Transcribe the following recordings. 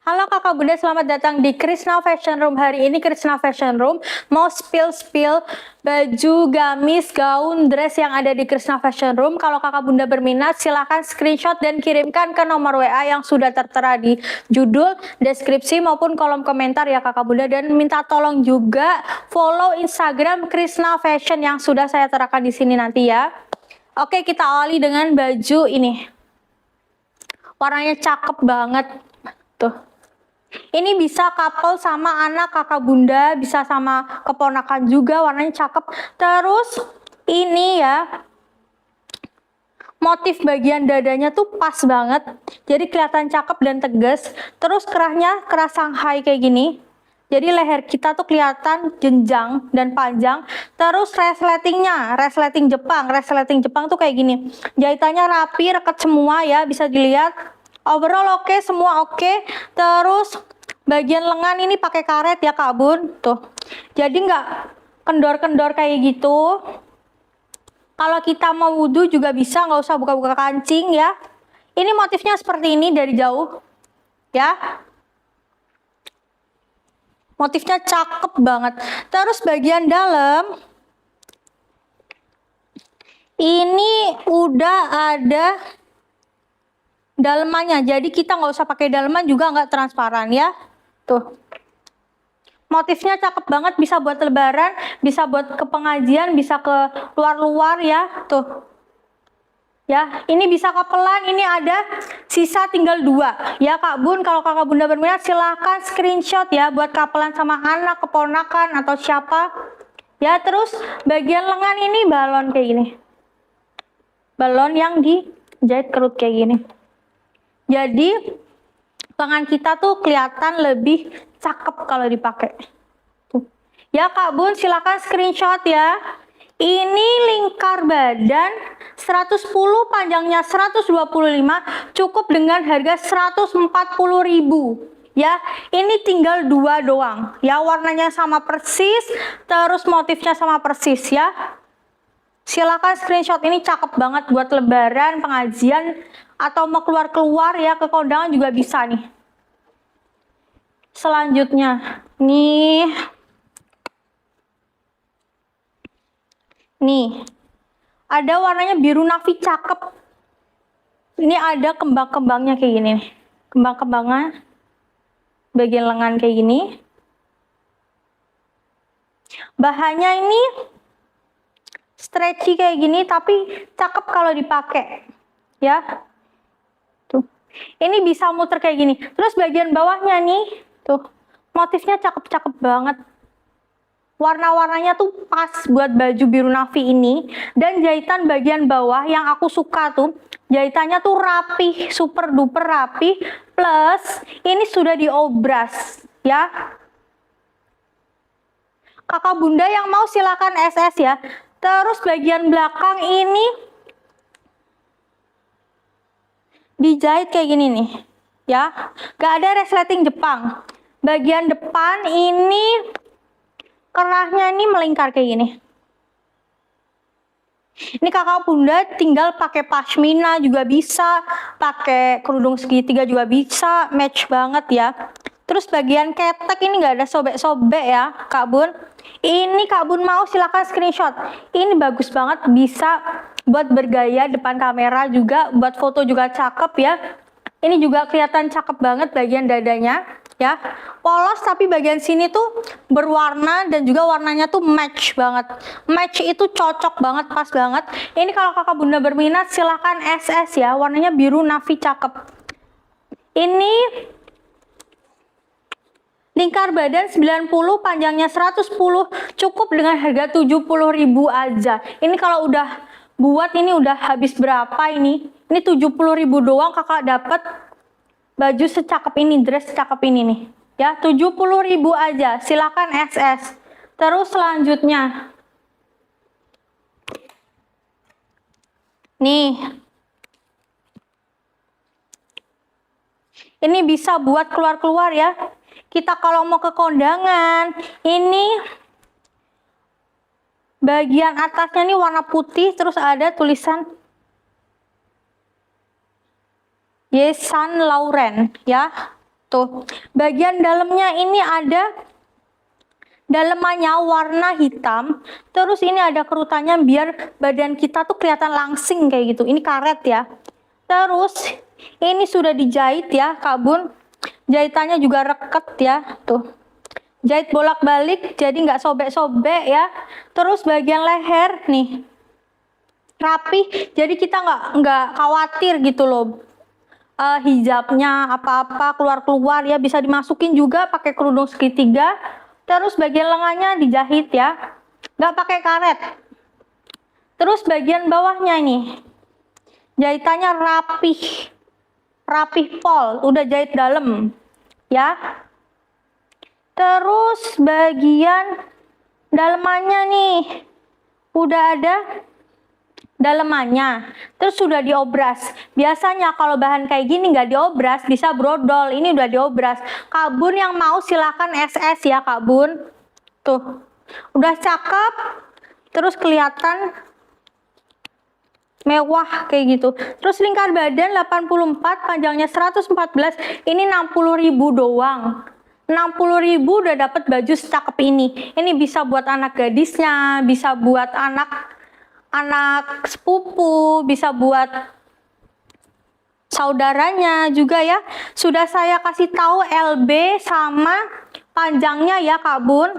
Halo kakak bunda, selamat datang di Krishna Fashion Room. Hari ini Krishna Fashion Room mau spill baju, gamis, gaun, dress yang ada di Krishna Fashion Room. Kalau kakak bunda berminat, silahkan screenshot dan kirimkan ke nomor WA yang sudah tertera di judul, deskripsi maupun kolom komentar ya kakak bunda. Dan minta tolong juga follow Instagram Krishna Fashion yang sudah saya terakan di sini nanti ya. Oke, kita awali dengan baju ini. Warnanya cakep banget tuh. Ini bisa couple sama anak kakak bunda, bisa sama keponakan juga, warnanya cakep. Terus ini ya, motif bagian dadanya tuh pas banget, jadi kelihatan cakep dan tegas. Terus kerahnya kerah Shanghai kayak gini, jadi leher kita tuh kelihatan jenjang dan panjang. Terus resleting Jepang tuh kayak gini, jahitannya rapi, rekat semua ya, bisa dilihat. Overall oke, semua oke. Terus bagian lengan ini pakai karet ya kak bun, tuh. Jadi nggak kendor-kendor kayak gitu. Kalau kita mau wudhu juga bisa, nggak usah buka-buka kancing ya. Ini motifnya seperti ini dari jauh, ya. Motifnya cakep banget. Terus bagian dalam ini udah ada dalemannya, jadi kita nggak usah pakai daleman juga, nggak transparan ya. Tuh, motifnya cakep banget, bisa buat lebaran, bisa buat ke pengajian, bisa ke luar-luar ya. Tuh ya, ini bisa kapelan. Ini ada sisa tinggal 2 ya kak bun. Kalau kakak bunda berminat silahkan screenshot ya, buat kapelan sama anak, keponakan atau siapa ya. Terus bagian lengan ini balon kayak gini, balon yang dijahit kerut kayak gini. Jadi lengan kita tuh kelihatan lebih cakep kalau dipakai. Tuh. Ya Kak Bun, silakan screenshot ya. Ini lingkar badan 110, panjangnya 125, cukup dengan harga 140.000. Ya, ini tinggal 2 doang. Ya, warnanya sama persis, terus motifnya sama persis ya. Silakan screenshot, ini cakep banget buat lebaran, pengajian, atau mau keluar-keluar ya, ke kondangan juga bisa nih. Selanjutnya, nih ada warnanya biru navy cakep. Ini ada kembang-kembangnya kayak gini nih. Kembang-kembangnya bagian lengan kayak gini. Bahannya ini stretchy kayak gini, tapi cakep kalau dipakai ya. Tuh, ini bisa muter kayak gini. Terus bagian bawahnya nih, tuh motifnya cakep-cakep banget. Warna-warnanya tuh pas buat baju biru navy ini. Dan jahitan bagian bawah yang aku suka tuh, jahitannya tuh rapi, super duper rapi. Plus ini sudah diobras ya. Kakak bunda yang mau silakan SS ya. Terus bagian belakang ini dijahit kayak gini nih ya, gak ada resleting Jepang. Bagian depan ini kerahnya ini melingkar kayak gini. Ini kakak bunda tinggal pakai pashmina juga bisa, pakai kerudung segitiga juga bisa, match banget ya. Terus bagian ketek ini nggak ada sobek-sobek ya kak bun. Ini kak bun mau silahkan screenshot. Ini bagus banget, bisa buat bergaya depan kamera juga, buat foto juga cakep ya. Ini juga kelihatan cakep banget bagian dadanya ya. Polos tapi bagian sini tuh berwarna dan juga warnanya tuh match banget. Match itu cocok banget, pas banget. Ini kalau kakak bunda berminat silahkan SS ya. Warnanya biru navy cakep. Ini lingkar badan 90, panjangnya 110, cukup dengan harga 70.000 aja. Ini kalau udah buat ini udah habis berapa ini? Ini 70.000 doang kakak dapat baju secakep ini, dress secakep ini nih. Ya, 70.000 aja. Silakan SS. Terus selanjutnya. Nih. Ini bisa buat keluar-keluar ya. Kita kalau mau ke kondangan, ini bagian atasnya nih warna putih, terus ada tulisan Yves Saint Laurent ya. Tuh, bagian dalamnya ini ada dalemannya warna hitam, terus ini ada kerutannya biar badan kita tuh kelihatan langsing kayak gitu. Ini karet ya. Terus ini sudah dijahit ya, Kak Bun. Jahitannya juga reket ya, tuh. Jahit bolak-balik jadi nggak sobek-sobek ya. Terus bagian leher nih rapi, jadi kita nggak khawatir gitu loh. Hijabnya apa-apa keluar-keluar ya, bisa dimasukin juga pakai kerudung segitiga. Terus bagian lengannya dijahit ya, nggak pakai karet. Terus bagian bawahnya nih, jahitannya rapih pol, udah jahit dalam ya. Terus bagian dalemannya nih, udah ada dalemannya, terus sudah diobras. Biasanya kalau bahan kayak gini nggak diobras bisa brodol, ini udah diobras. Kak Bun yang mau silakan SS ya Kak Bun. Tuh, udah cakep, terus kelihatan mewah kayak gitu. Terus lingkar badan 84, panjangnya 114, ini 60.000 doang. 60.000 udah dapat baju secakep ini. Ini bisa buat anak gadisnya, bisa buat anak sepupu, bisa buat saudaranya juga ya. Sudah saya kasih tahu LB sama panjangnya ya Kak Bun.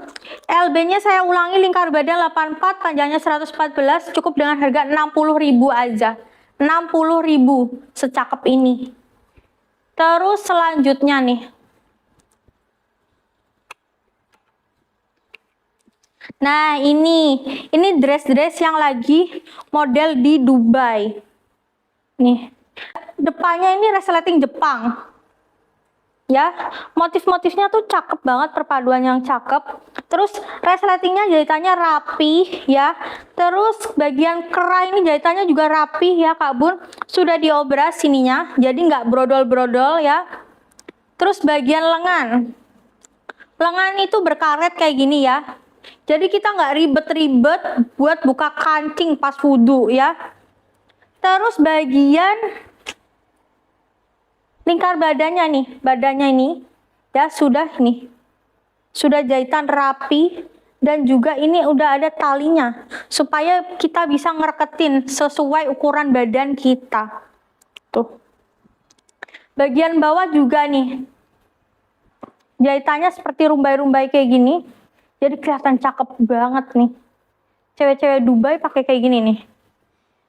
LB-nya saya ulangi, lingkar badan 84, panjangnya 114, cukup dengan harga 60.000 aja. 60.000 secakep ini. Terus selanjutnya nih. Nah, ini dress-dress yang lagi model di Dubai. Nih. Depannya ini resleting Jepang. Ya, motif-motifnya tuh cakep banget, perpaduan yang cakep. Terus resletingnya jahitannya rapi ya. Terus bagian kerai ini jahitannya juga rapi ya Kak Bun. Sudah diobras sininya, jadi nggak brodol-brodol ya. Terus bagian lengan. Lengan itu berkaret kayak gini ya. Jadi kita nggak ribet-ribet buat buka kancing pas wudhu ya. Terus bagian lingkar badannya nih, badannya ini ya sudah jahitan rapi dan juga ini udah ada talinya supaya kita bisa ngereketin sesuai ukuran badan kita. Tuh. Bagian bawah juga nih. Jahitannya seperti rumbai-rumbai kayak gini. Jadi kelihatan cakep banget nih. Cewek-cewek Dubai pakai kayak gini nih.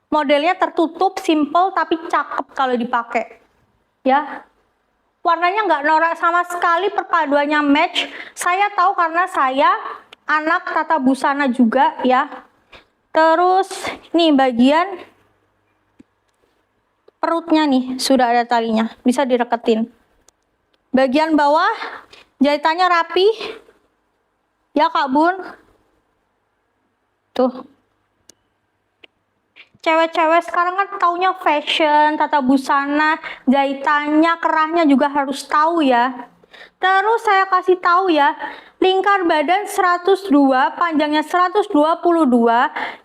Modelnya tertutup, simple, tapi cakep kalau dipakai. Ya. Warnanya nggak norak sama sekali, perpaduannya match. Saya tahu karena saya anak tata busana juga ya. Terus nih bagian perutnya nih sudah ada talinya, bisa direketin. Bagian bawah jahitannya rapi. Ya Kak Bun. Tuh. Cewek-cewek sekarang kan taunya fashion, tata busana, jahitannya, kerahnya juga harus tahu ya. Terus saya kasih tahu ya, lingkar badan 102, panjangnya 122,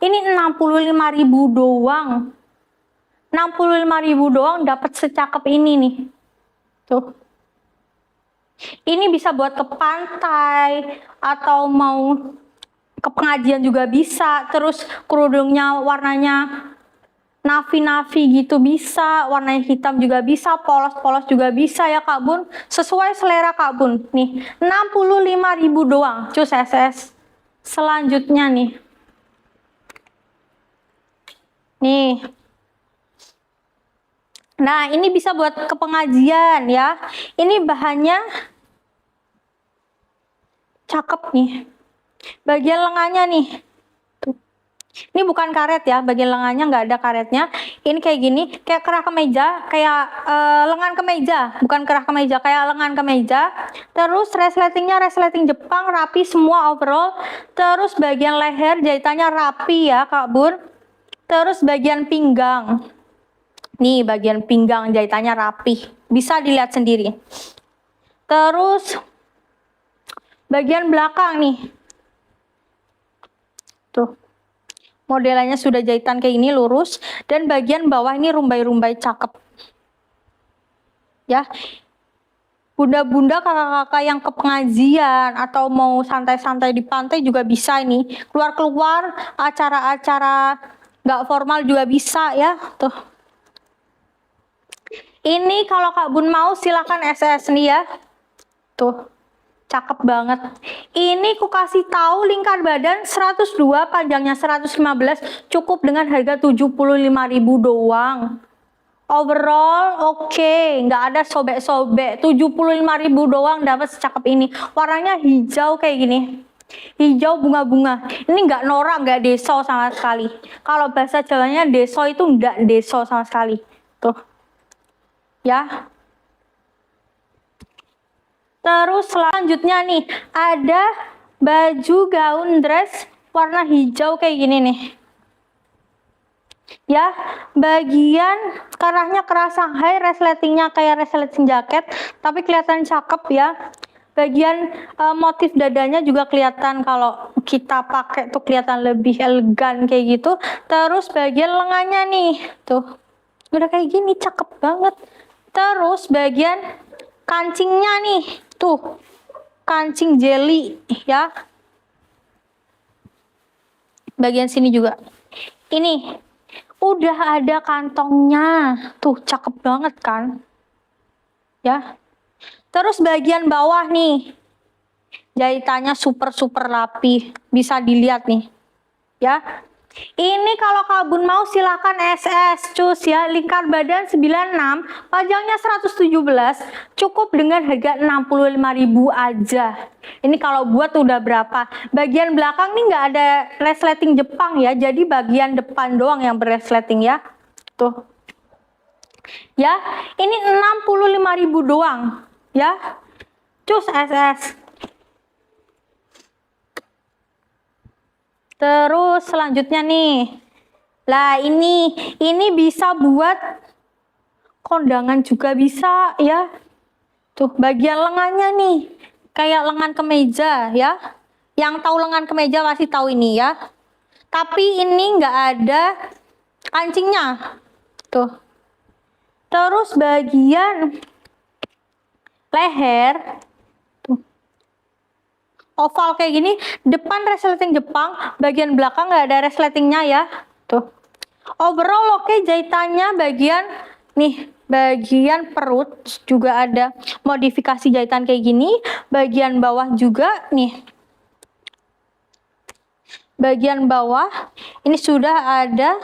ini 65.000 doang. 65.000 doang dapat secakep ini nih. Tuh. Ini bisa buat ke pantai atau mau ke pengajian juga bisa. Terus kerudungnya warnanya navy gitu bisa, warnanya hitam juga bisa, polos-polos juga bisa ya Kak Bun. Sesuai selera Kak Bun. Nih, 65.000 doang. Cus SS. Selanjutnya nih. Nih. Nah, ini bisa buat ke pengajian ya. Ini bahannya cakep nih. Bagian lengannya nih. Tuh. Ini bukan karet ya, bagian lengannya nggak ada karetnya. Ini kayak gini, kayak kerah kemeja, kayak lengan kemeja, bukan kerah kemeja, kayak lengan kemeja. Terus resletingnya resleting Jepang, rapi semua overall. Terus bagian leher jahitannya rapi ya Kak Bun. Terus bagian pinggang. Nih bagian pinggang jahitannya rapi, bisa dilihat sendiri. Terus bagian belakang nih. Tuh. Modelannya sudah jahitan kayak ini lurus dan bagian bawah ini rumbai-rumbai cakep. Ya. Bunda-bunda, kakak-kakak yang ke pengajian atau mau santai-santai di pantai juga bisa ini. Keluar-keluar acara-acara nggak formal juga bisa ya. Tuh. Ini kalau Kak Bun mau silakan SS nih ya. Tuh. Cakep banget. Ini ku kasih tahu lingkar badan 102, panjangnya 115, cukup dengan harga 75.000 doang. Overall oke, nggak ada sobek-sobek. 75.000 doang dapat secakep ini. Warnanya hijau kayak gini. Hijau bunga-bunga. Ini nggak norak, nggak deso sama sekali. Kalau bahasa Jawanya deso itu nggak deso sama sekali. Tuh. Ya. Terus selanjutnya nih, ada baju gaun dress warna hijau kayak gini nih. Ya, bagian kerahnya kerah Shanghai, resletingnya kayak resleting jaket, tapi kelihatan cakep ya. Bagian motif dadanya juga kelihatan kalau kita pakai tuh kelihatan lebih elegan kayak gitu. Terus bagian lengannya nih, tuh udah kayak gini cakep banget. Terus bagian kancingnya nih, tuh kancing jelly ya. Bagian sini juga. Ini udah ada kantongnya. Tuh, cakep banget kan? Ya. Terus bagian bawah nih. Jahitannya super-super rapi. Bisa dilihat nih. Ya. Ini kalau Kak Bun mau silakan SS cus ya. Lingkar badan 96, panjangnya 117, cukup dengan harga 65.000 aja. Ini kalau buat udah berapa? Bagian belakang nih nggak ada resleting Jepang ya. Jadi bagian depan doang yang berresleting ya. Tuh. Ya, ini 65.000 doang ya. Cus SS. Terus selanjutnya nih. Lah ini bisa buat kondangan juga bisa ya. Tuh bagian lengannya nih. Kayak lengan kemeja ya. Yang tahu lengan kemeja pasti tahu ini ya. Tapi ini nggak ada kancingnya. Tuh. Terus bagian leher oval kayak gini, depan resleting Jepang, bagian belakang nggak ada resletingnya ya. Tuh. Overall oke, jahitannya bagian nih, bagian perut juga ada modifikasi jahitan kayak gini, bagian bawah juga nih. Bagian bawah ini sudah ada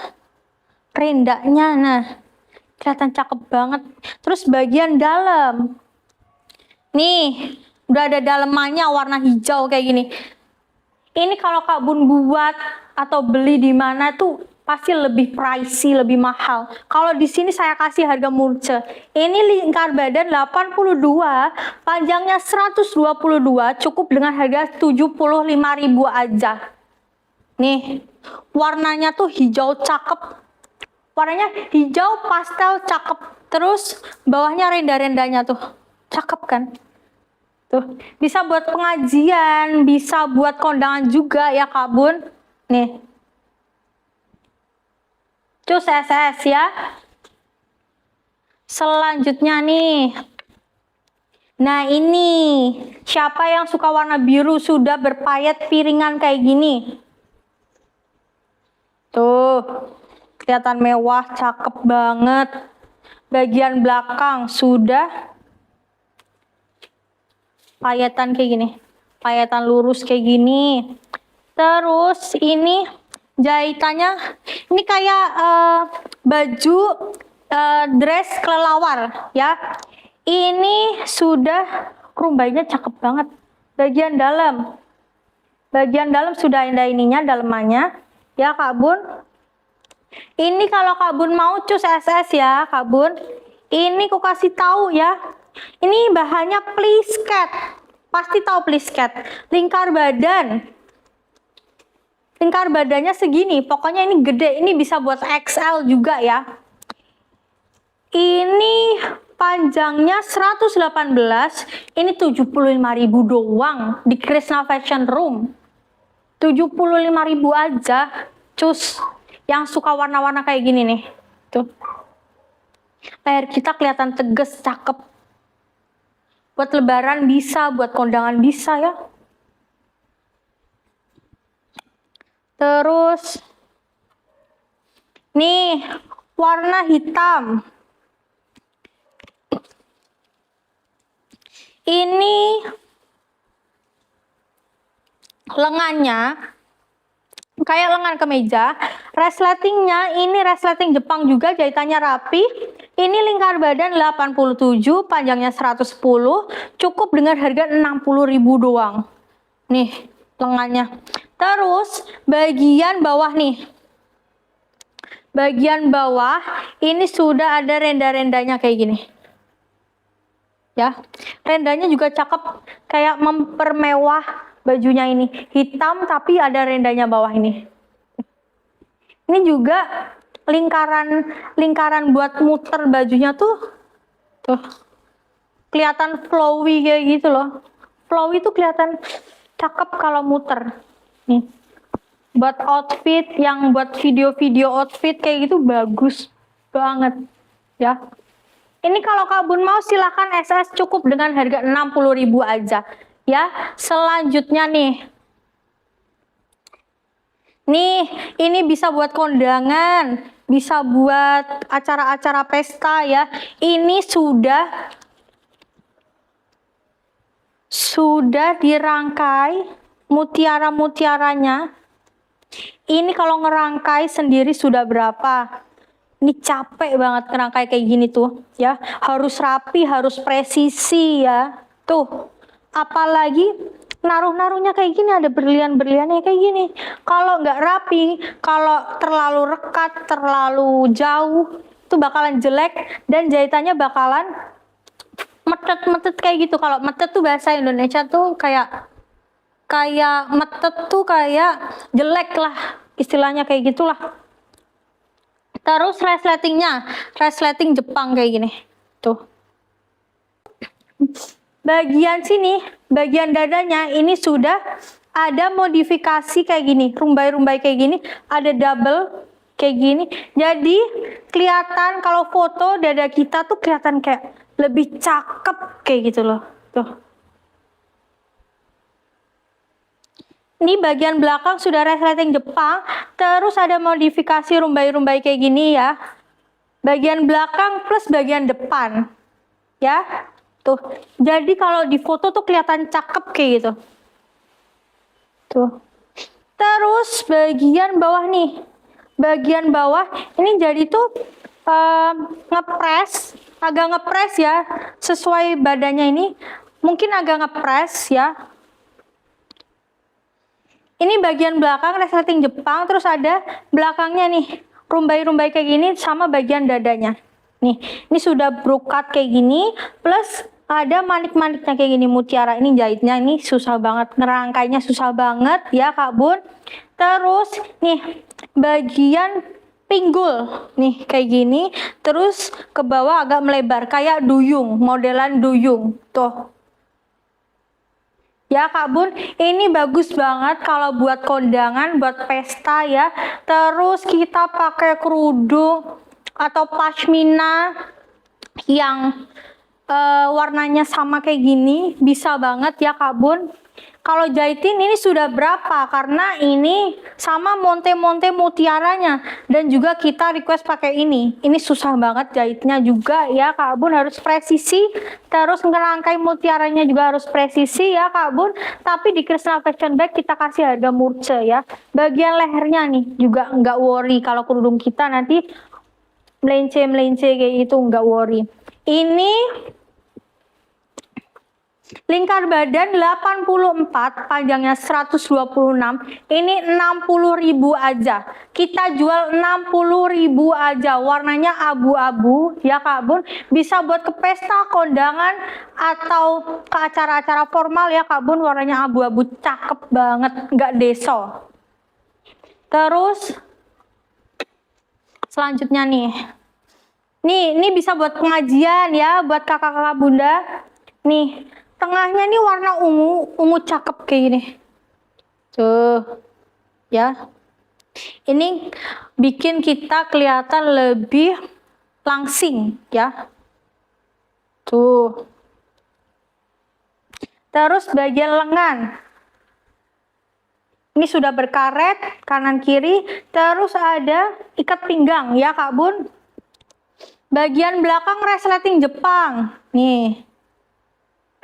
rendaknya. Nah, kelihatan cakep banget. Terus bagian dalam. Nih, udah ada dalemannya warna hijau kayak gini. Ini kalau Kak Bun buat atau beli di mana tuh pasti lebih pricey, lebih mahal. Kalau di sini saya kasih harga murce. Ini lingkar badan 82, panjangnya 122, cukup dengan harga 75.000 aja. Nih, warnanya tuh hijau cakep. Warnanya hijau pastel cakep. Terus bawahnya renda-rendanya tuh. Cakep kan? Tuh, bisa buat pengajian, bisa buat kondangan juga ya Kak Bun. Nih. Cus SS ya. Selanjutnya nih. Nah ini, siapa yang suka warna biru sudah berpayet piringan kayak gini. Tuh, kelihatan mewah, cakep banget. Bagian belakang sudah payetan kayak gini, payetan lurus kayak gini. Terus ini jahitannya ini kayak baju dress kelelawar ya. Ini sudah rumbainya cakep banget. Bagian dalam sudah ada ininya, dalemannya ya Kak Bun. Ini kalau Kak Bun mau cus SS ya Kak Bun. Ini ku kasih tahu ya. Ini bahannya plisket. Pasti tahu plisket. Lingkar badannya segini. Pokoknya ini gede. Ini bisa buat XL juga ya. Ini panjangnya 118. Ini 75.000 doang di Krishna Fashion Room. 75.000 aja. Cus. Yang suka warna-warna kayak gini nih. Tuh. Leher kita kelihatan tegas, cakep. buat lebaran bisa, buat kondangan bisa ya. Terus nih warna hitam. Ini lengannya kayak lengan kemeja. Resletingnya ini resleting Jepang juga, jahitannya rapi. Ini lingkar badan 87, panjangnya 110, cukup dengan harga 60.000 doang. Nih lengannya. Terus bagian bawah nih. Bagian bawah ini sudah ada renda-rendanya kayak gini. Ya, rendanya juga cakep, kayak mempermewah bajunya ini. Hitam tapi ada rendanya bawah ini. Ini juga lingkaran buat muter bajunya tuh kelihatan flowy kayak gitu loh. Flowy tuh kelihatan cakep kalau muter. Nih. Buat outfit yang buat video-video outfit kayak gitu bagus banget ya. Ini kalau Kak Bun mau silahkan SS, cukup dengan harga 60.000 aja ya. Selanjutnya nih. Nih, ini bisa buat kondangan, bisa buat acara-acara pesta ya. Ini sudah dirangkai mutiara-mutiaranya. Ini kalau ngerangkai sendiri sudah berapa? Ini capek banget ngerangkai kayak gini tuh ya. Harus rapi, harus presisi ya. Tuh, apalagi naruh-naruhnya kayak gini, ada berlian-berliannya kayak gini. Kalau nggak rapi, kalau terlalu rekat, terlalu jauh, itu bakalan jelek dan jahitannya bakalan metet-metet kayak gitu. Kalau metet tuh bahasa Indonesia tuh kayak metet tuh kayak jelek lah, istilahnya kayak gitulah. Terus resleting Jepang kayak gini. Tuh. Bagian sini, bagian dadanya ini sudah ada modifikasi kayak gini, rumbai-rumbai kayak gini, ada double kayak gini. Jadi kelihatan kalau foto dada kita tuh kelihatan kayak lebih cakep kayak gitu loh. Tuh. Ini bagian belakang sudah resleting Jepang, terus ada modifikasi rumbai-rumbai kayak gini ya. Bagian belakang plus bagian depan. Ya. Tuh. Jadi kalau di foto tuh kelihatan cakep kayak gitu. Tuh. Terus bagian bawah nih. Bagian bawah ini jadi tuh agak ngepres ya, sesuai badannya ini. Mungkin agak ngepres ya. Ini bagian belakang resleting Jepang, terus ada belakangnya nih, rumbai-rumbai kayak gini sama bagian dadanya. Nih, ini sudah brokat kayak gini, plus ada manik-maniknya kayak gini, mutiara. Ini jahitnya ini susah banget, ngerangkainya susah banget ya Kak Bun. Terus nih, bagian pinggul nih kayak gini, terus ke bawah agak melebar kayak duyung, modelan duyung. Tuh. Ya Kak Bun, ini bagus banget kalau buat kondangan, buat pesta ya. Terus kita pakai kerudung atau pashmina yang warnanya sama kayak gini, bisa banget ya Kak Bun. Kalau jahitin ini sudah berapa? Karena ini sama monte-monte mutiaranya. Dan juga kita request pakai ini. Ini susah banget jahitnya juga ya Kak Bun, harus presisi. Terus ngerangkai mutiaranya juga harus presisi ya Kak Bun. Tapi di Krishna Fashion Bag kita kasih harga murce ya. Bagian lehernya nih juga nggak worry. Kalau kerudung kita nanti melence-melence kayak itu, nggak worry. Ini lingkar badan 84, panjangnya 126. Ini 60.000 aja. Kita jual 60.000 aja. Warnanya abu-abu ya Kak Bun. Bisa buat ke pesta, kondangan atau ke acara-acara formal ya Kak Bun. Warnanya abu-abu, cakep banget, nggak deso. Terus selanjutnya nih. Ini bisa buat pengajian ya, buat kakak-kakak bunda. Nih. Tengahnya nih warna ungu cakep kayak gini. Tuh. Ya. Ini bikin kita kelihatan lebih langsing ya. Tuh. Terus bagian lengan. Ini sudah berkaret kanan kiri. Terus ada ikat pinggang ya Kak Bun. Bagian belakang resleting Jepang. Nih.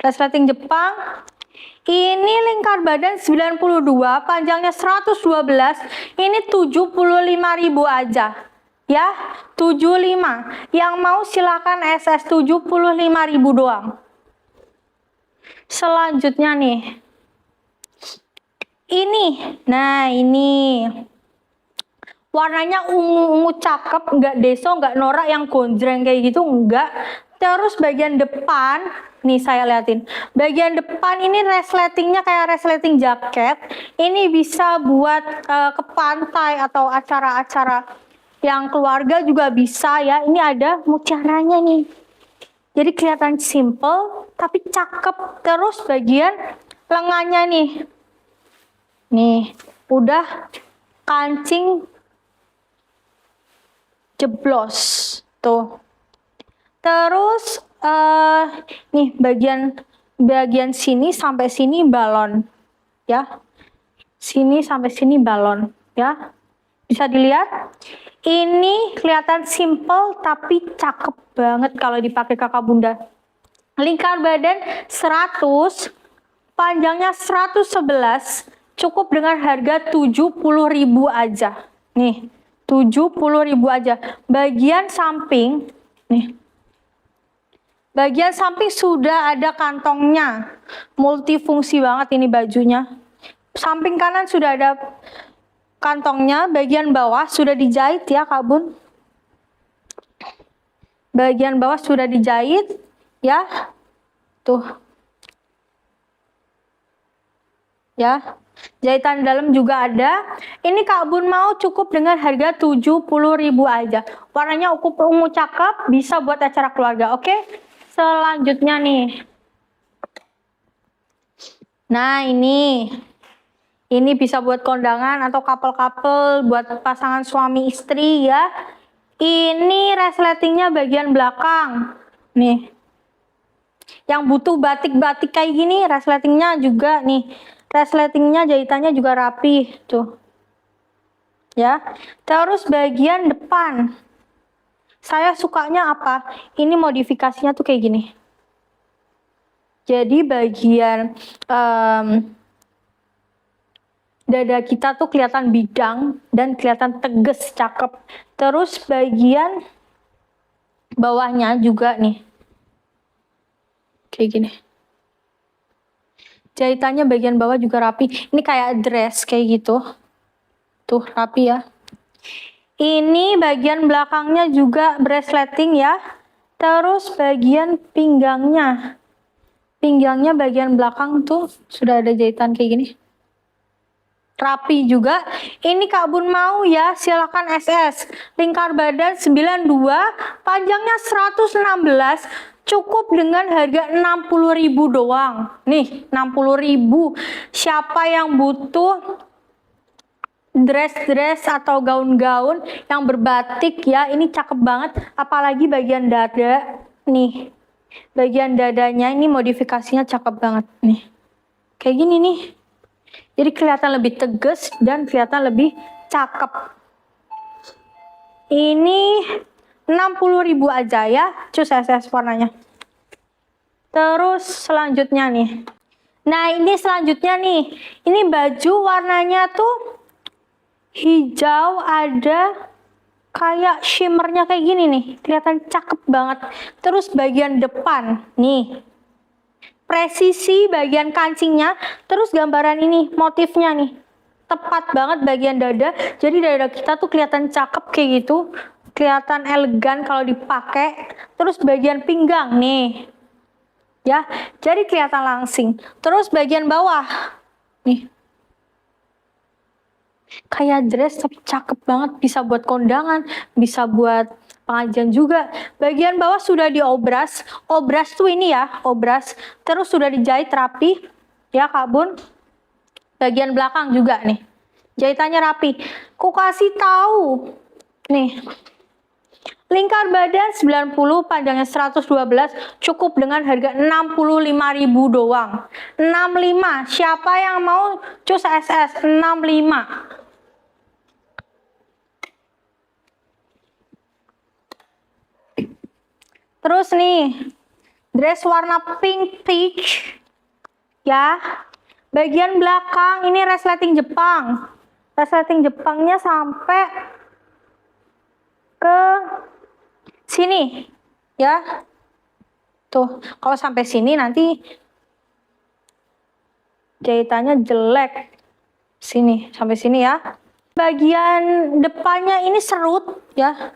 Resleting Jepang. Ini lingkar badan 92, panjangnya 112. Ini 75.000 aja. Ya, 75. Yang mau silakan SS 75.000 doang. Selanjutnya nih. Nah ini. Warnanya ungu-ungu cakep, nggak deso, nggak norak yang gonjreng kayak gitu, enggak. Terus bagian depan, nih saya liatin. Bagian depan ini resletingnya kayak resleting jaket. Ini bisa buat ke pantai atau acara-acara yang keluarga juga bisa ya. Ini ada mutiaranya nih. Jadi kelihatan simple tapi cakep. Terus bagian lengannya nih. Nih, udah kancing jeblos tuh. Terus nih bagian sini sampai sini balon ya. Sini sampai sini balon ya. Bisa dilihat? Ini kelihatan simple tapi cakep banget kalau dipakai kakak bunda. Lingkar badan 100, panjangnya 111, cukup dengan harga 70.000 aja. Nih, 70.000 aja. Bagian samping, nih. Bagian samping sudah ada kantongnya. Multifungsi banget ini bajunya. Samping kanan sudah ada kantongnya, bagian bawah sudah dijahit ya Kak Bun. Bagian bawah sudah dijahit ya. Tuh. Ya. Jahitan dalam juga ada. Ini Kak Bun mau cukup dengan harga 70.000 aja. Warnanya ungu cakep, bisa buat acara keluarga. Oke. Selanjutnya nih. Nah, ini bisa buat kondangan atau couple-couple, buat pasangan suami istri ya. Ini resletingnya bagian belakang. Nih. Yang butuh batik-batik kayak gini, resletingnya juga nih. Resletingnya jahitannya juga rapi tuh. Ya. Terus bagian depan. Saya sukanya apa? Ini modifikasinya tuh kayak gini. Jadi bagian dada kita tuh kelihatan bidang dan kelihatan tegas, cakep. Terus bagian bawahnya juga nih. Kayak gini. Jahitannya bagian bawah juga rapi. Ini kayak dress kayak gitu. Tuh rapi ya. Ini bagian belakangnya juga resleting ya. Terus bagian pinggangnya. Pinggangnya bagian belakang tuh sudah ada jahitan kayak gini. Rapi juga. Ini Kak Bun mau ya, silakan SS. Lingkar badan 92, panjangnya 116. Cukup dengan harga 60.000 doang. Nih, 60.000. Siapa yang butuh dress-dress atau gaun-gaun yang berbatik ya, ini cakep banget. Apalagi bagian dada. Nih, bagian dadanya ini modifikasinya cakep banget. Nih, kayak gini nih. Jadi kelihatan lebih tegas dan kelihatan lebih cakep. Ini 60.000 aja ya, cus SS warnanya. Terus selanjutnya nih. Nah ini selanjutnya nih. Ini baju warnanya tuh hijau, ada kayak shimmernya kayak gini nih. Kelihatan cakep banget. Terus bagian depan nih. Presisi bagian kancingnya. Terus gambaran ini, motifnya nih. Tepat banget bagian dada. Jadi dada kita tuh kelihatan cakep kayak gitu. Kelihatan elegan kalau dipakai. Terus bagian pinggang nih. Ya, jadi kelihatan langsing. Terus bagian bawah. Nih. Kayak dress tapi cakep banget. Bisa buat kondangan. Bisa buat pengajian juga. Bagian bawah sudah diobras. Obras tuh ini ya, obras. Terus sudah dijahit rapi. Ya Kak Bun. Bagian belakang juga nih. Jahitannya rapi. Ku kasih tahu. Nih. Lingkar badan 90, panjangnya 112, cukup dengan harga 65.000 doang. 65, siapa yang mau cus SS 65? Terus nih, dress warna pink peach, ya. Bagian belakang ini resleting Jepang. Resleting Jepangnya sampai ke sini, ya. Tuh, kalau sampai sini nanti jahitannya jelek. Sini, sampai sini ya. Bagian depannya ini serut, ya.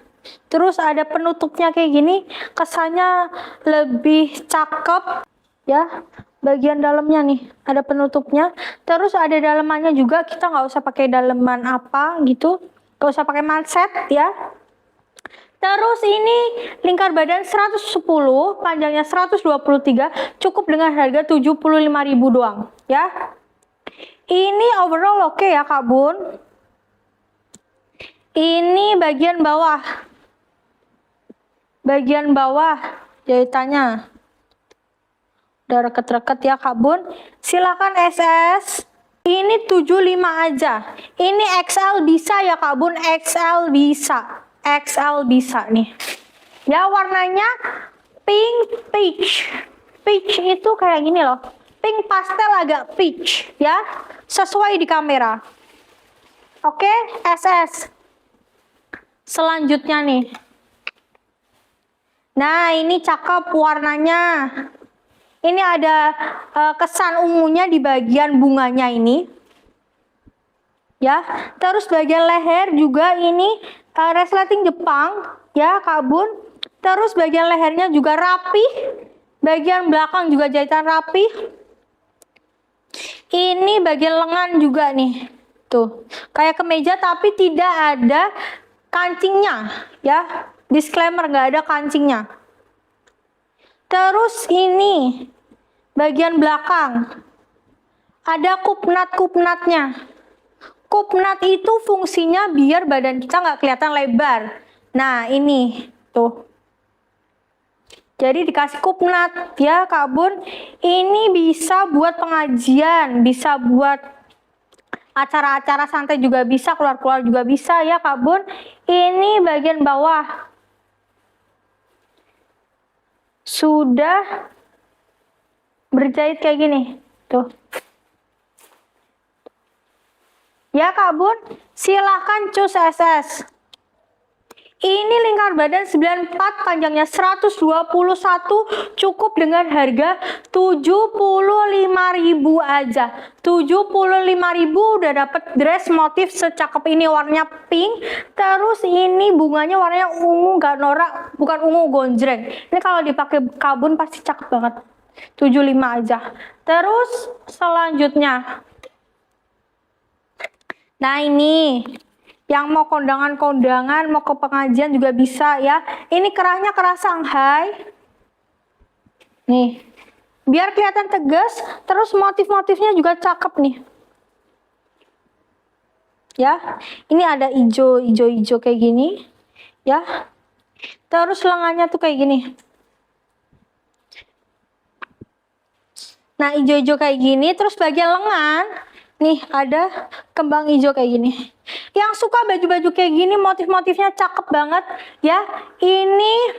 Terus ada penutupnya kayak gini, kesannya lebih cakep, ya. Bagian dalamnya nih, ada penutupnya. Terus ada dalemannya juga, kita nggak usah pakai daleman apa gitu. Nggak usah pakai manset, ya. Terus ini lingkar badan 110, panjangnya 123, cukup dengan harga 75.000 doang, ya. Ini overall oke ya Kak Bun. Ini bagian bawah. Bagian bawah jahitannya. Udah reket-reket ya Kak Bun. Silakan SS. Ini 75 aja. Ini XL bisa ya Kak Bun, XL bisa. XL bisa nih. Ya warnanya pink peach. Peach itu kayak gini loh. Pink pastel agak peach ya. Sesuai di kamera. Oke, SS. Selanjutnya nih. Nah, ini cakep warnanya. Ini ada kesan ungunya di bagian bunganya ini. Ya, terus bagian leher juga ini resleting Jepang, ya Kak Bun. Terus bagian lehernya juga rapi. Bagian belakang juga jahitan rapi. Ini bagian lengan juga nih. Tuh, kayak kemeja tapi tidak ada kancingnya, ya. Disclaimer, nggak ada kancingnya. Terus ini bagian belakang ada kupnat-kupnatnya. Kupnat itu fungsinya biar badan kita nggak kelihatan lebar. Nah ini tuh. Jadi dikasih kupnat ya Kak Bun. Ini bisa buat pengajian, bisa buat acara-acara santai juga bisa, keluar-keluar juga bisa ya Kak Bun. Ini bagian bawah. Sudah berjahit kayak gini. Tuh. Ya Kak Bun, silahkan cus SS. Ini lingkar badan 94, panjangnya 121, cukup dengan harga 75.000 aja. 75.000 udah dapet dress motif secakep ini, warnanya pink. Terus ini bunganya warnanya ungu gak norak, bukan ungu gonjreng. Ini kalau dipakai Kak Bun pasti cakep banget. 75 aja. Terus selanjutnya. Nah ini, yang mau kondangan-kondangan, mau ke pengajian juga bisa ya. Ini kerahnya kerah Shanghai. Nih, biar kelihatan tegas, terus motif-motifnya juga cakep nih. Ya, ini ada hijau kayak gini. Ya, terus lengannya tuh kayak gini. Nah, hijau-hijau kayak gini, terus bagian lengan. Nih, ada kembang hijau kayak gini. Yang suka baju-baju kayak gini, motif-motifnya cakep banget. Ya, ini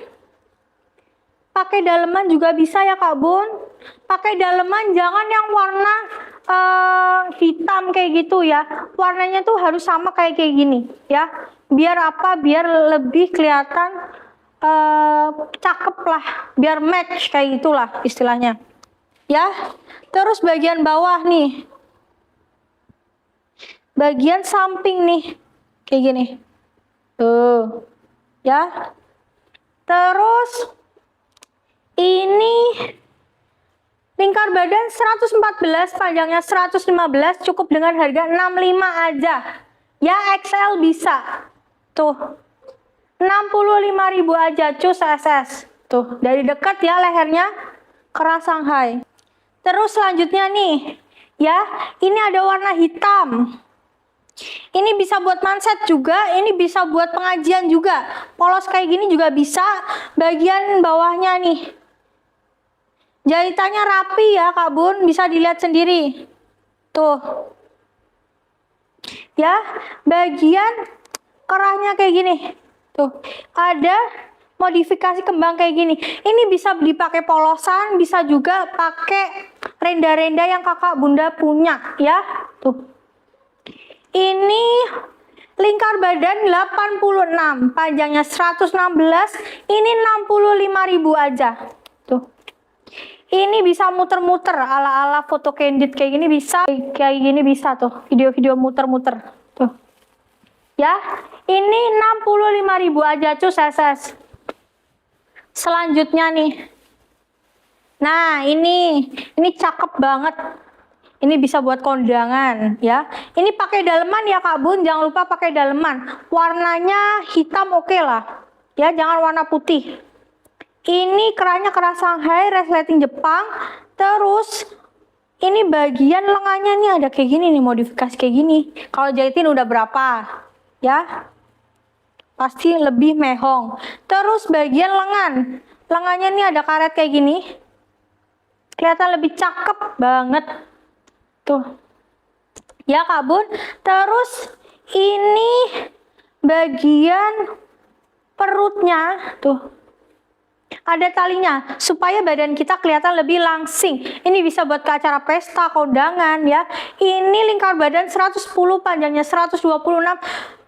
pakai daleman juga bisa ya Kak Bun. Pakai daleman jangan yang warna hitam kayak gitu ya. Warnanya tuh harus sama kayak gini ya. Biar apa? Biar lebih kelihatan cakep lah. Biar match kayak gitulah istilahnya. Ya, terus bagian bawah nih. Bagian samping nih, kayak gini. Tuh, ya. Terus, ini lingkar badan 114, panjangnya 115, cukup dengan harga 65 aja. Ya, XL bisa. Tuh, 65.000 aja, cus SS. Tuh, dari dekat ya lehernya, kerah Shanghai. Terus selanjutnya nih, ya, ini ada warna hitam. Ini bisa buat manset juga, ini bisa buat pengajian juga. Polos kayak gini juga bisa. Bagian bawahnya nih, jahitannya rapi ya Kak Bun, bisa dilihat sendiri. Tuh. Ya, bagian kerahnya kayak gini. Tuh, ada modifikasi kembang kayak gini. Ini bisa dipakai polosan, bisa juga pakai renda-renda yang kakak bunda punya ya. Tuh. Ini lingkar badan 86, panjangnya 116, ini 65.000 aja. Tuh. Ini bisa muter-muter ala-ala foto candid kayak gini bisa, tuh. Video-video muter-muter. Tuh. Ya, ini 65.000 aja cus SS. Selanjutnya nih. Nah, ini cakep banget. Ini bisa buat kondangan ya. Ini pakai daleman ya Kak Bun, jangan lupa pakai daleman. Warnanya hitam oke lah. Ya, jangan warna putih. Ini kerahnya kerah Shanghai, resleting Jepang. Terus ini bagian lengannya nih ada kayak gini nih, modifikasi kayak gini. Kalau jahitin udah berapa? Ya. Pasti lebih mehong. Terus bagian lengan. Lengannya nih ada karet kayak gini. Kelihatan lebih cakep banget. Tuh. Ya Kak Bun. Terus ini bagian perutnya. Tuh. Ada talinya supaya badan kita kelihatan lebih langsing. Ini bisa buat ke acara pesta, kondangan ya. Ini lingkar badan 110, panjangnya 126.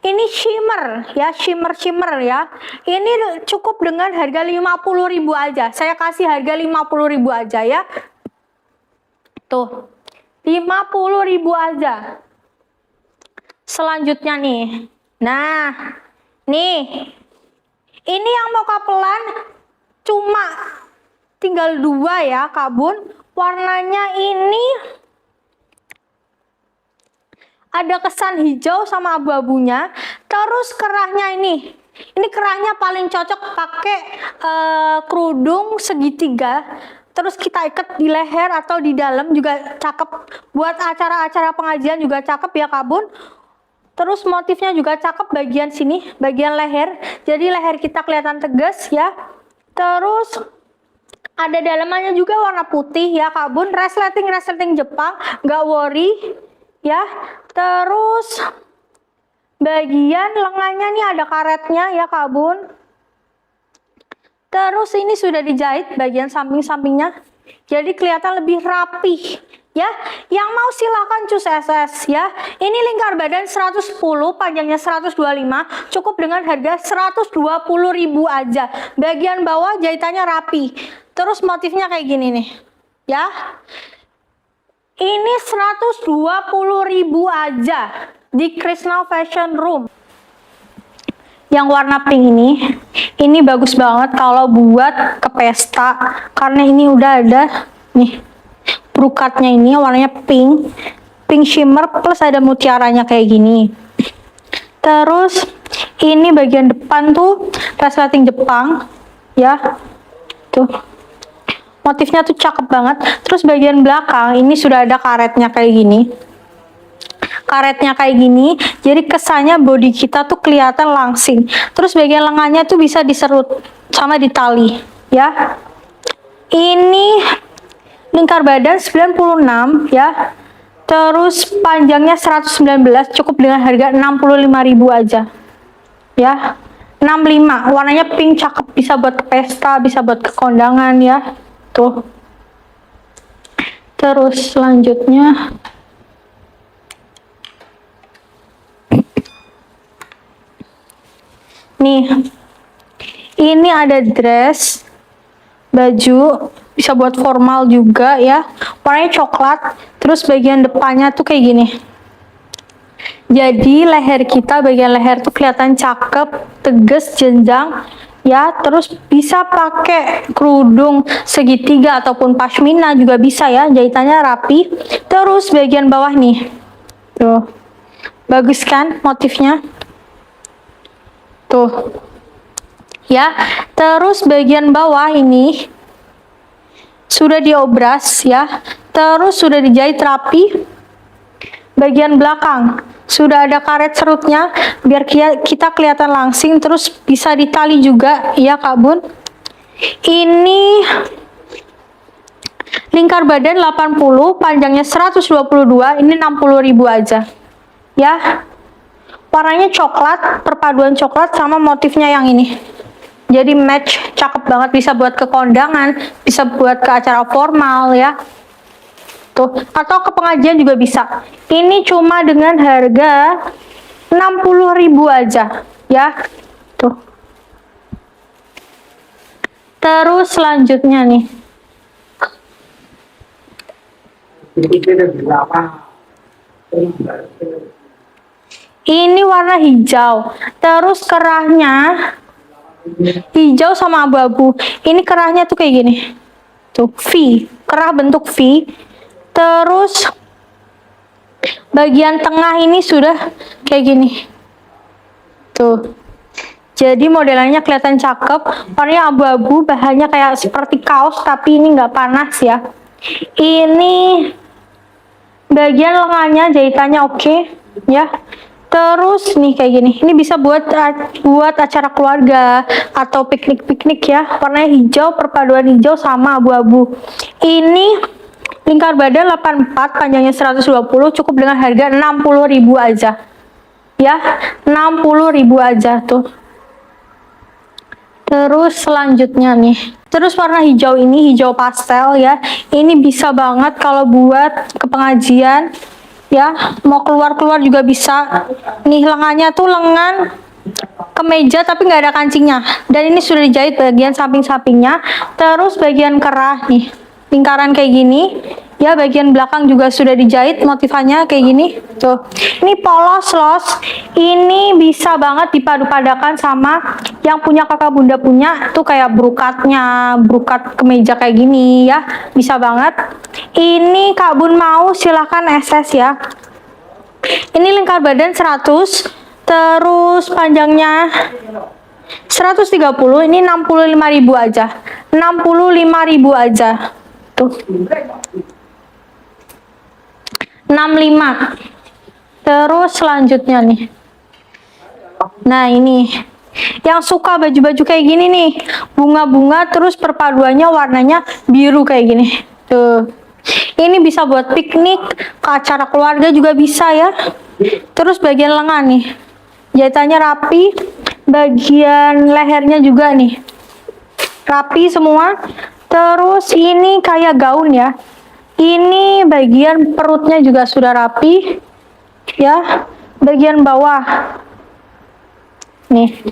Ini shimmer ya, shimmer ya. Ini cukup dengan harga 50.000 aja. Saya kasih harga 50.000 aja ya. Tuh. 50.000 aja. Selanjutnya nih. Nah, nih. Ini yang mau kapelan cuma tinggal 2 ya Kak Bun. Warnanya ini ada kesan hijau sama abu-abunya. Terus kerahnya ini kerahnya paling cocok pakai kerudung segitiga. Terus kita ikat di leher atau di dalam juga cakep. Buat acara-acara pengajian juga cakep ya Kak Bun. Terus motifnya juga cakep bagian sini, bagian leher. Jadi leher kita kelihatan tegas ya. Terus ada dalamannya juga warna putih ya Kak Bun. Resleting Jepang, nggak worry ya. Terus bagian lengannya nih ada karetnya ya Kak Bun. Terus ini sudah dijahit bagian samping-sampingnya. Jadi kelihatan lebih rapih ya. Yang mau silakan cus SS ya. Ini lingkar badan 110, panjangnya 125, cukup dengan harga 120.000 aja. Bagian bawah jahitannya rapi. Terus motifnya kayak gini nih. Ya. Ini 120.000 aja di Krishna Fashion Room. Yang warna pink ini bagus banget kalau buat ke pesta karena ini udah ada nih brokatnya, ini warnanya pink shimmer plus ada mutiaranya kayak gini. Terus ini bagian depan tuh resleting Jepang ya. Tuh. Motifnya tuh cakep banget. Terus bagian belakang ini sudah ada karetnya kayak gini. Jadi kesannya body kita tuh kelihatan langsing. Terus bagian lengannya tuh bisa diserut sama ditali ya. Ini lingkar badan 96 ya. Terus panjangnya 119, cukup dengan harga 65.000 aja ya. 65, warnanya pink cakep, bisa buat ke pesta, bisa buat ke kondangan ya. Tuh. Terus selanjutnya nih, ini ada dress, baju, bisa buat formal juga ya. Warnanya coklat, terus bagian depannya tuh kayak gini. Jadi leher kita, bagian leher tuh kelihatan cakep, tegas, jenjang ya. Terus bisa pakai kerudung segitiga ataupun pashmina juga bisa ya, jahitannya rapi. Terus bagian bawah nih, tuh bagus kan motifnya. Tuh ya. Terus bagian bawah ini sudah diobras ya. Terus sudah dijahit rapi. Bagian belakang Sudah ada karet serutnya biar kita kelihatan langsing, terus bisa ditali juga ya Kak Bun. Ini lingkar badan 80, panjangnya 122, ini 60.000 aja. Ya. Warnanya coklat, perpaduan coklat sama motifnya yang ini. Jadi match, cakep banget, bisa buat ke kondangan, bisa buat ke acara formal ya. Tuh, atau ke pengajian juga bisa. Ini cuma dengan harga 60.000 aja ya. Tuh. Terus selanjutnya nih. Ini warna hijau. Terus kerahnya hijau sama abu-abu. Ini kerahnya tuh kayak gini. Tuh, V. Kerah bentuk V. Terus bagian tengah ini sudah kayak gini. Tuh. Jadi modelannya kelihatan cakep. Warnanya abu-abu, bahannya kayak seperti kaos, tapi ini nggak panas ya. Ini bagian lengannya jahitannya oke, ya. Terus nih kayak gini. Ini bisa buat acara keluarga atau piknik-piknik ya. Warnanya hijau, perpaduan hijau sama abu-abu. Ini lingkar badan 84, panjangnya 120, cukup dengan harga 60.000 aja. Ya, 60.000 aja tuh. Terus selanjutnya nih. Terus warna hijau ini, hijau pastel ya. Ini bisa banget kalau buat ke pengajian ya, mau keluar-keluar juga bisa. Nih lengannya tuh lengan kemeja tapi nggak ada kancingnya. Dan ini sudah dijahit bagian samping-sampingnya. Terus bagian kerah nih, lingkaran kayak gini. Ya, bagian belakang juga sudah dijahit motifannya kayak gini. Tuh. Ini polos los. Ini bisa banget dipadu-padakan sama yang punya kakak bunda punya tuh, kayak brukatnya, brukat kemeja kayak gini ya. Bisa banget. Ini Kak Bun mau silahkan SS ya. Ini lingkar badan 100, terus panjangnya 130, ini 65.000 aja. 65.000 aja. Tuh. 65. Terus selanjutnya nih. Nah, ini yang suka baju-baju kayak gini nih, bunga-bunga terus perpaduannya warnanya biru kayak gini. Tuh. Ini bisa buat piknik, ke acara keluarga juga bisa ya. Terus bagian lengan nih. Jahitannya rapi, bagian lehernya juga nih. Rapi semua. Terus ini kayak gaun ya. Ini bagian perutnya juga sudah rapi ya, bagian bawah nih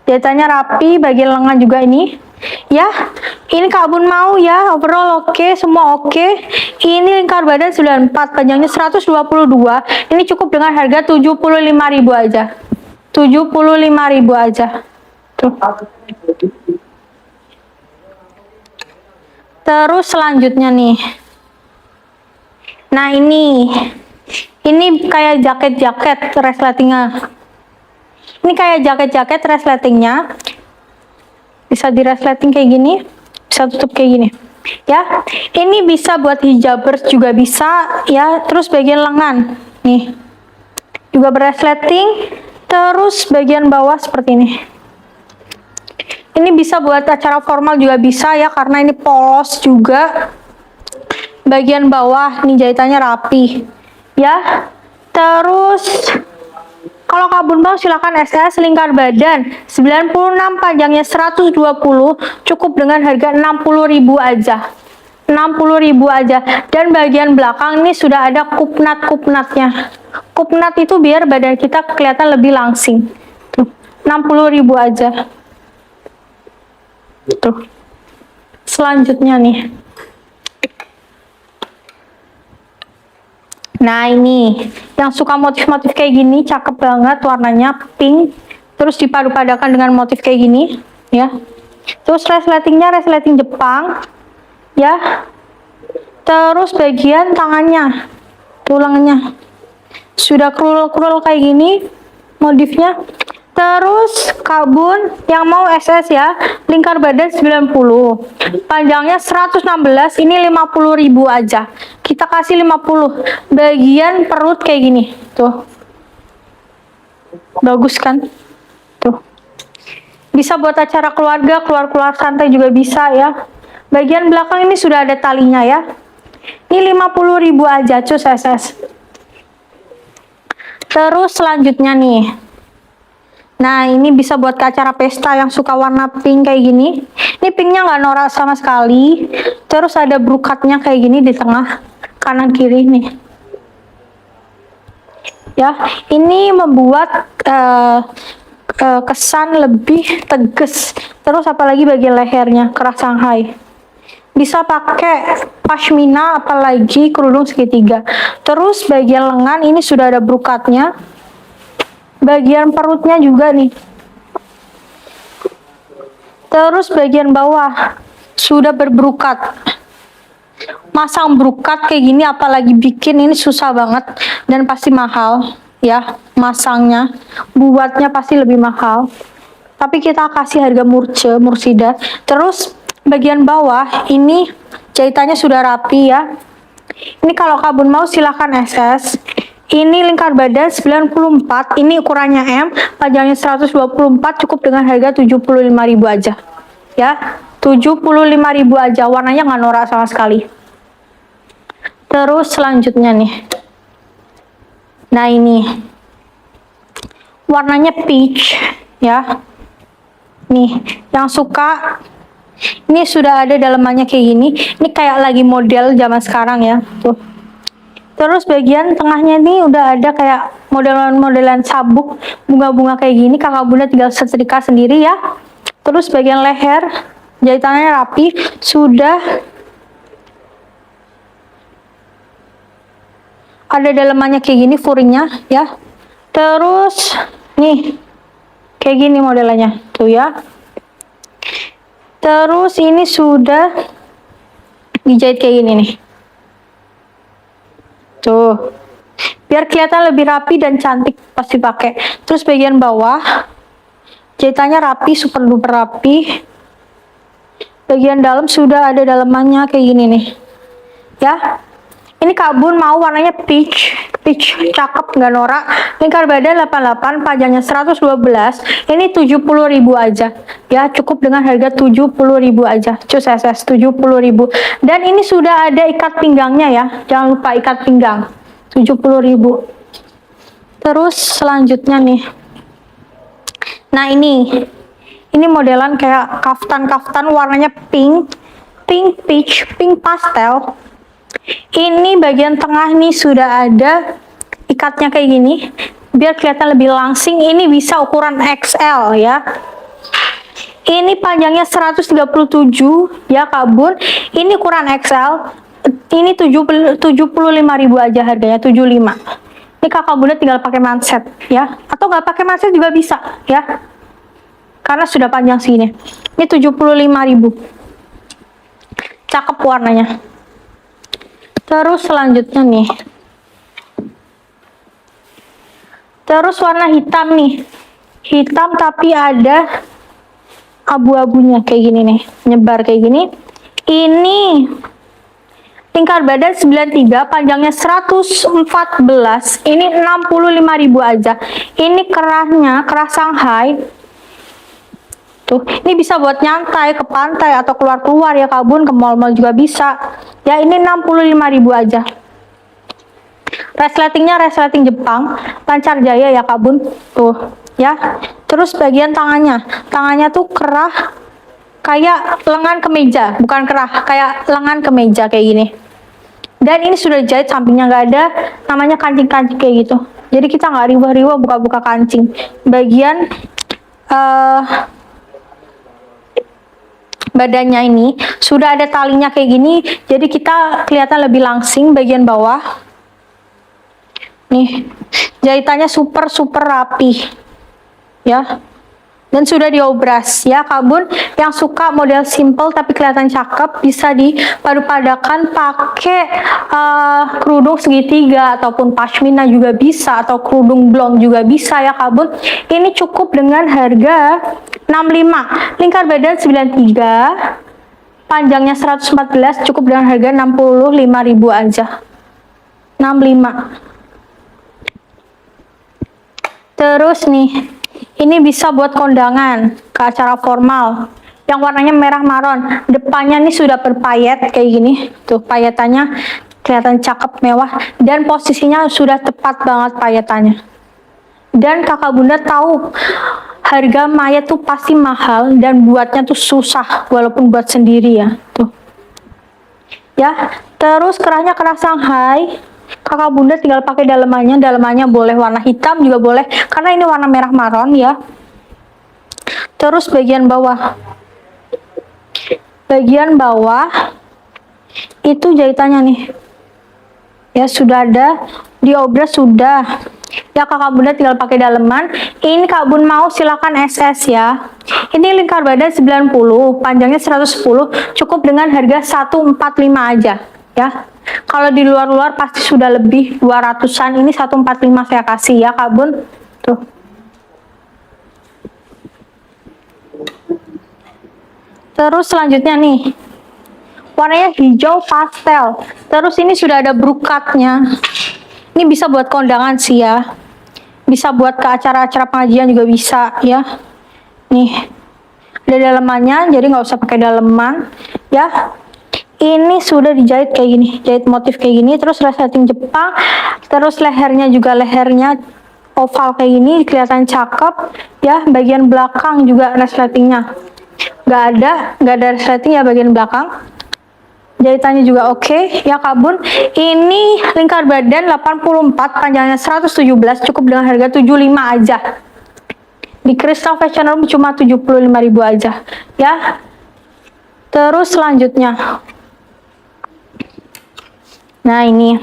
jahitannya rapi, bagian lengan juga ini ya. Ini Kak Bun mau ya, overall oke, semua oke. Ini lingkar badan 94, panjangnya 122, ini cukup dengan harga 75.000 aja. 75.000 aja tuh. Terus selanjutnya nih. Nah, ini kayak jaket-jaket resletingnya. Ini kayak jaket-jaket resletingnya. Bisa di resleting kayak gini, bisa tutup kayak gini. Ya, ini bisa buat hijabers juga bisa ya. Terus bagian lengan nih juga beresleting. Terus bagian bawah seperti ini. Ini bisa buat acara formal juga bisa ya, karena ini polos juga. Bagian bawah nih jahitannya rapi ya. Terus kalau Kak Bun mau silakan SS, lingkar badan 96, panjangnya 120, cukup dengan harga 60.000 aja. 60.000 aja. Dan bagian belakang ini sudah ada kupnat-kupnatnya. Kupnat itu biar badan kita kelihatan lebih langsing. Tuh, 60.000 aja. Tuh. Selanjutnya nih. Nah, ini yang suka motif-motif kayak gini, cakep banget, warnanya pink, terus dipadu-padakan dengan motif kayak gini ya. Terus resletingnya resleting Jepang ya. Terus bagian tangannya, tulangnya sudah krul-krul kayak gini modifnya. Terus Kak Bun yang mau SS ya, lingkar badan 90, panjangnya 116, ini 50.000 aja. Kita kasih 50. Bagian perut kayak gini. Tuh. Bagus kan? Tuh. Bisa buat acara keluarga, keluar-keluar santai juga bisa ya. Bagian belakang ini sudah ada talinya ya. Ini 50.000 aja, cus SS. Terus selanjutnya nih. Nah, ini bisa buat ke acara pesta yang suka warna pink kayak gini. Ini pinknya nggak norak sama sekali. Terus ada brokatnya kayak gini di tengah, kanan kiri nih. Ya, ini membuat kesan lebih tegas. Terus apalagi bagian lehernya, kerah Shanghai. Bisa pakai pashmina, apalagi kerudung segitiga. Terus bagian lengan ini sudah ada brokatnya. Bagian perutnya juga nih. Terus bagian bawah sudah berbrokat. Masang brokat kayak gini apalagi bikin ini susah banget dan pasti mahal ya, masangnya, buatnya pasti lebih mahal. Tapi kita kasih harga mursida. Terus bagian bawah ini jahitannya sudah rapi ya. Ini kalau kabun mau silahkan SS. Ini lingkar badan 94, ini ukurannya M, panjangnya 124, cukup dengan harga 75.000 aja. Ya, 75.000 aja, warnanya nggak norak sama sekali. Terus selanjutnya nih. Nah, ini. Warnanya peach ya. Nih, yang suka ini sudah ada dalamannya kayak gini. Ini kayak lagi model zaman sekarang ya. Tuh. Terus bagian tengahnya ini udah ada kayak modelan sabuk, bunga-bunga kayak gini. Kakak bunda tinggal setrika sendiri ya. Terus bagian leher, jahitannya rapi, sudah ada dalamannya kayak gini, furingnya ya. Terus nih kayak gini modelannya tuh ya. Terus ini sudah dijahit kayak gini nih. Tuh. Biar kelihatan lebih rapi dan cantik pasti pakai. Terus bagian bawah jahitannya rapi, super duper rapi. Bagian dalam sudah ada dalamannya kayak gini nih. Ya. Ini kabun mau warnanya peach, cakep nggak norak. Lingkar badan 88, panjangnya 112. Ini 70.000 aja. Ya, cukup dengan harga 70.000 aja. Cus SS 70.000. Dan ini sudah ada ikat pinggangnya ya. Jangan lupa ikat pinggang. 70.000. Terus selanjutnya nih. Nah, ini modelan kayak kaftan warnanya pink peach, pink pastel. Ini bagian tengah nih sudah ada ikatnya kayak gini biar kelihatan lebih langsing. Ini bisa ukuran XL ya. Ini panjangnya 137 ya kabun. Ini ukuran XL. Ini 75.000 aja harganya, 75. Ini kakak bunda tinggal pakai manset ya, atau nggak pakai manset juga bisa ya, karena sudah panjang segini. Ini 75.000. Cakep warnanya. Terus selanjutnya nih. Terus warna hitam nih. Hitam tapi ada abu-abunya kayak gini nih. Nyebar kayak gini. Ini lingkar badan 93, panjangnya 114. Ini 65.000 aja. Ini kerahnya, kerah Shanghai. Tuh, ini bisa buat nyantai ke pantai atau keluar-keluar ya kabun, ke mall-mall juga bisa. Ya, ini 65.000 aja. Resletingnya resleting Jepang, Lancar Jaya ya kabun. Tuh, ya. Terus bagian tangannya tuh kerah kayak lengan kemeja, bukan kerah, kayak lengan kemeja kayak gini. Dan ini sudah jahit, sampingnya nggak ada, namanya kancing-kancing kayak gitu. Jadi kita nggak riwah-riwah buka-buka kancing. Bagian badannya ini sudah ada talinya kayak gini, jadi kita kelihatan lebih langsing. Bagian bawah nih jahitannya super rapi ya, dan sudah diobras ya kabun. Yang suka model simple tapi kelihatan cakep bisa dipadu-padakan pakai kerudung segitiga ataupun pashmina juga bisa, atau kerudung blong juga bisa ya kabun. Ini cukup dengan harga 65. Lingkar badan 93, panjangnya 114, cukup dengan harga 65.000 aja. 65. Terus nih, ini bisa buat kondangan ke acara formal yang warnanya merah maron. Depannya nih sudah berpayet kayak gini. Tuh payetannya kelihatan cakep, mewah, dan posisinya sudah tepat banget payetannya. Dan kakak bunda tahu harga mayat tuh pasti mahal dan buatnya tuh susah walaupun buat sendiri ya. Tuh. Ya, terus kerahnya kerah Shanghai. Kakak bunda tinggal pakai dalemannya boleh warna hitam juga boleh karena ini warna merah maron ya. Terus bagian bawah itu jahitannya nih ya, sudah ada diobras sudah ya. Kakak bunda tinggal pakai daleman. Ini kak bun mau silakan SS ya. Ini lingkar badan 90, panjangnya 110, cukup dengan harga 145 aja ya. Kalau di luar-luar pasti sudah lebih 200-an, ini 145 saya kasih ya kak bun. Tuh. Terus selanjutnya nih, warnanya hijau pastel. Terus ini sudah ada brokatnya. Ini bisa buat kondangan sih ya. Bisa buat ke acara-acara pengajian juga bisa ya. Nih, ada dalemannya, jadi nggak usah pakai daleman ya. Ini sudah dijahit kayak gini, jahit motif kayak gini. Terus resleting Jepang. Terus lehernya juga lehernya oval kayak gini, kelihatan cakep ya. Bagian belakang juga resletingnya nggak ada resleting ya bagian belakang. Jahitannya juga oke ya kak bun. Ini lingkar badan 84, panjangnya 117, cukup dengan harga 75 aja. Di Crystal Fashion Room cuma 75.000 aja ya. Terus selanjutnya, nah ini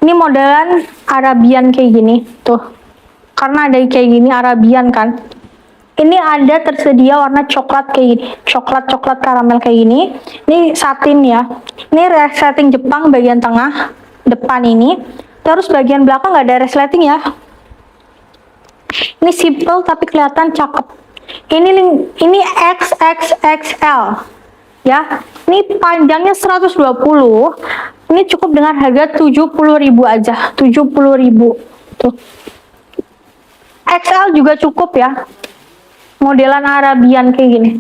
modelan Arabian kayak gini tuh, karena ada kayak gini Arabian kan. Ini ada tersedia warna coklat kayak gini, coklat karamel kayak gini. Ini satin ya. Ini resleting Jepang bagian tengah depan ini. Terus bagian belakang nggak ada resleting ya. Ini simple tapi kelihatan cakep. Ini XXXL ya. Ini panjangnya 120. Ini cukup dengan harga 70.000 aja, 70.000 tuh. XL juga cukup ya. Modelan Arabian kayak gini.